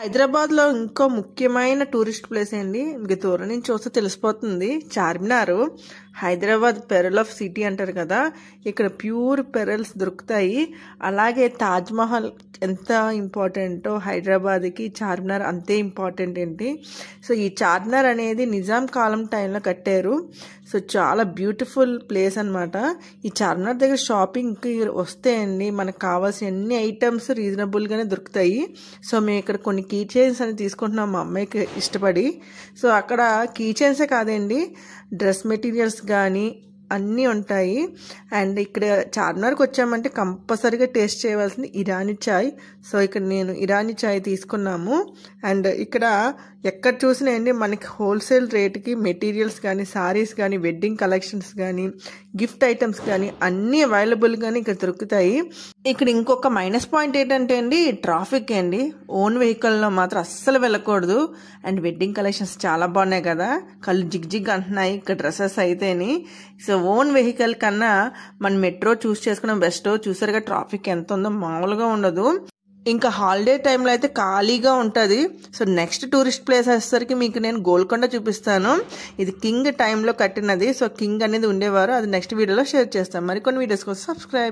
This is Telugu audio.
హైదరాబాద్లో ఇంకో ముఖ్యమైన టూరిస్ట్ ప్లేస్ అండి. మీకు దూరం నుంచి చూస్తే తెలిసిపోతుంది, Charminar. Hyderabad pearl of city అంటారు కదా, ఇక్కడ ప్యూర్ పెరల్స్ దొరుకుతాయి. అలాగే తాజ్మహల్ ఎంత ఇంపార్టెంటో హైదరాబాద్కి చార్మినార్ అంతే ఇంపార్టెంట్ ఏంటి. సో ఈ చార్మినార్ అనేది నిజాం కాలం టైంలో కట్టారు. సో చాలా బ్యూటిఫుల్ ప్లేస్ అనమాట. ఈ చార్మినార్ దగ్గర షాపింగ్కి వస్తే అండి మనకు కావాల్సిన అన్ని ఐటమ్స్ రీజనబుల్గానే దొరుకుతాయి. సో మేము ఇక్కడ కొన్ని కీ చైన్స్ అని తీసుకుంటున్నాం మా అమ్మాయికి ఇష్టపడి. సో అక్కడ కీ చైన్సే కాదండి, డ్రెస్ మెటీరియల్స్ కానీ అన్నీ ఉంటాయి. అండ్ ఇక్కడ చార్మినార్కి వచ్చామంటే కంపల్సరీగా టేస్ట్ చేయవలసింది ఇరానీ చాయ్. సో ఇక్కడ నేను ఇరానీ చాయ్ తీసుకున్నాము. అండ్ ఇక్కడ ఎక్కడ చూసినా అండి మనకి హోల్సేల్ రేట్కి మెటీరియల్స్ కానీ, సారీస్ కానీ, వెడ్డింగ్ కలెక్షన్స్ కానీ, గిఫ్ట్ ఐటమ్స్ కానీ అన్నీ అవైలబుల్గానే ఇక్కడ దొరుకుతాయి. ఇక్కడ ఇంకొక మైనస్ పాయింట్ ఏంటంటే అండి ట్రాఫిక్ అండి. ఓన్ వెహికల్లో మాత్రం అస్సలు వెళ్ళకూడదు. అండ్ వెడ్డింగ్ కలెక్షన్స్ చాలా బాగున్నాయి కదా, కళ్ళు జిగ్ అంటున్నాయి ఇక్కడ డ్రెస్సెస్ అయితేని. సో ఓన్ వెహికల్ కన్నా మనం మెట్రో చూస్ చేసుకోవడం బెస్ట్. చూసారుగా ట్రాఫిక్ ఎంత ఉందో, మామూలుగా ఉండదు. ఇంకా హాలిడే టైంలో అయితే ఖాళీగా ఉంటుంది. సో నెక్స్ట్ టూరిస్ట్ ప్లేస్ వచ్చేసరికి మీకు నేను గోల్కొండ చూపిస్తాను. ఇది కింగ్ టైంలో కట్టినది. సో కింగ్ అనేది ఉండేవారు, అది నెక్స్ట్ వీడియోలో షేర్ చేస్తాను. మరికొన్ని వీడియోస్ కోసం సబ్స్క్రైబ్.